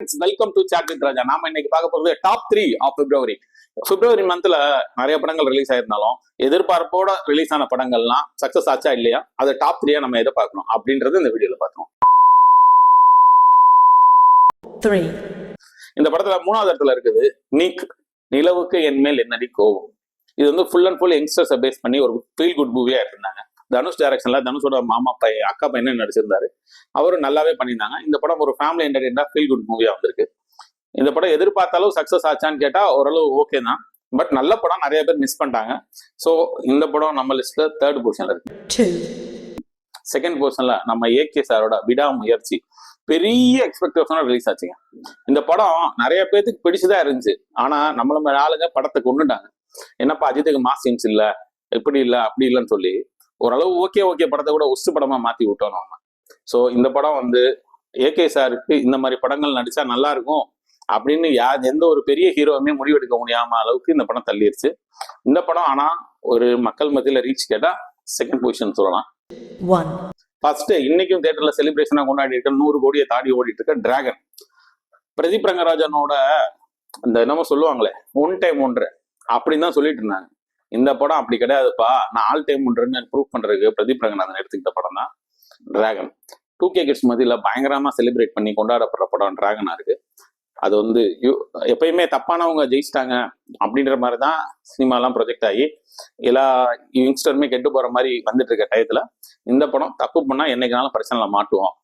Welcome to chat with ராஜா. நாம இன்னைக்கு பார்க்க போறது டாப் 3 ஆஃப் பிப்ரவரி. பிப்ரவரி மந்த்ல நிறைய படங்கள் ரிலீஸ் ஆயிருந்தாலும் எதிர்பார்ப்போட ரிலீஸ் ஆன படங்கள்லாம் சக்சஸ் ஆச்சா இல்லையா, அதை டாப் 3 நம்ம எதை பார்க்கணும் அப்படின்றது இந்த வீடியோல பார்க்கணும். இந்த படத்துல 3வது இடத்துல இருக்குது நீக், நிலவுக்கு என் மேல் என்னடி கோவம். இது வந்து ஃபுல் அண்ட் ஃபுல் யங்ஸ்டர்ஸை பேஸ் பண்ணி ஒரு ஃபீல் குட் மூவியா இருந்தாங்க. தனுஷ் டைரக்ஷன்ல தனுஷோட மாமா பையன் அக்கா பையன் நடிச்சிருந்தாரு. அவரும் நல்லாவே பண்ணியிருந்தாங்க. இந்த படம் ஒரு ஃபேமிலி என்டர்டெயினா ஃபீல் குட் மூவியா வந்திருக்கு. இந்த படம் எதிர்பார்த்தாலும் சக்சஸ் ஆச்சான்னு கேட்டா ஓரளவு ஓகே தான். பட் நல்ல படம் நிறைய பேர் மிஸ் பண்ணிட்டாங்க. ஸோ இந்த படம் நம்ம லிஸ்ட்ல 3rd பொசிஷன்ல இருக்கு. 2nd பொசிஷன்ல நம்ம ஏகே சாரோட விடாமுயற்சி பெரிய எக்ஸ்பெக்டேஷனோட ரிலீஸ் ஆச்சுங்க. இந்த படம் நிறைய பேருக்கு பிடிச்சுதான் இருந்துச்சு. ஆனா நம்மள ஆளுங்க படத்தை கொண்டுட்டாங்க. என்னப்பா அஜித்துக்கு மாஸ் சீன்ஸ் இல்ல, எப்படி இல்ல அப்படி இல்லைன்னு சொல்லி ஓரளவு ஓகே படத்தை கூட ஒஸ்ட் படமா மாத்தி விட்டோம் நம்ம. ஸோ இந்த படம் வந்து ஏகே சாருக்கு இந்த மாதிரி படங்கள் நடிச்சா நல்லா இருக்கும் அப்படின்னு எந்த ஒரு பெரிய ஹீரோவுமே முடிவெடுக்க முடியாம அளவுக்கு இந்த படம் தள்ளிருச்சு. இந்த படம் ஆனா ஒரு மக்கள் மத்தியில ரீச் கேட்டா 2nd பொசிஷன் சொல்லலாம். ஃபர்ஸ்ட் இன்னைக்கும் தியேட்டர்ல செலிப்ரேஷனா கொண்டாடி இருக்க 100 கோடியை தாடி ஓடிட்டு இருக்க டிராகன். பிரதீப் ரங்கராஜனோட அந்த என்னமோ சொல்லுவாங்களே ஒன் டைம் ஒன்று அப்படின்னு தான் சொல்லிட்டு இருந்தாங்க. இந்த படம் அப்படி கிடையாதுப்பா, நான் ஆல் டைம் ஒன்றுன்னு ப்ரூவ் பண்றதுக்கு பிரதீப் ரங்கநாதன் எடுத்துக்கிட்ட படம் தான் டிராகன். 2K கிட்ஸ் மத்தியில பயங்கரமா செலிப்ரேட் பண்ணி கொண்டாடப்படுற படம் டிராகனா இருக்கு. அது வந்து எப்பயுமே தப்பானவங்க ஜெயிச்சிட்டாங்க அப்படின்ற மாதிரி தான் சினிமாலாம் ப்ரொஜெக்ட் ஆகி எல்லா யங்ஸ்டருமே கெட்டு போற மாதிரி வந்துட்டு இருக்க டயத்துல இந்த படம் தப்பு பண்ணா என்னைக்குனாலும் பிரச்சனைல மாட்டுவோம்,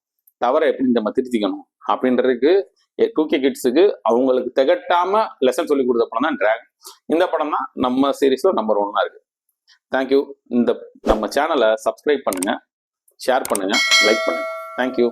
தவறை எப்படி நம்ம திருத்திக்கணும் அப்படின்றதுக்கு 2K கிட்ஸுக்கு அவங்களுக்கு திகட்டாம லெசன் சொல்லி கொடுத்த படம் தான் டிராகன். இந்த படம் தான் நம்ம சீரீஸ்ல நம்பர் 1 இருக்கு. தேங்க்யூ. இந்த நம்ம சேனலை சப்ஸ்கிரைப் பண்ணுங்க, ஷேர் பண்ணுங்க, லைக் பண்ணுங்க. தேங்க்யூ.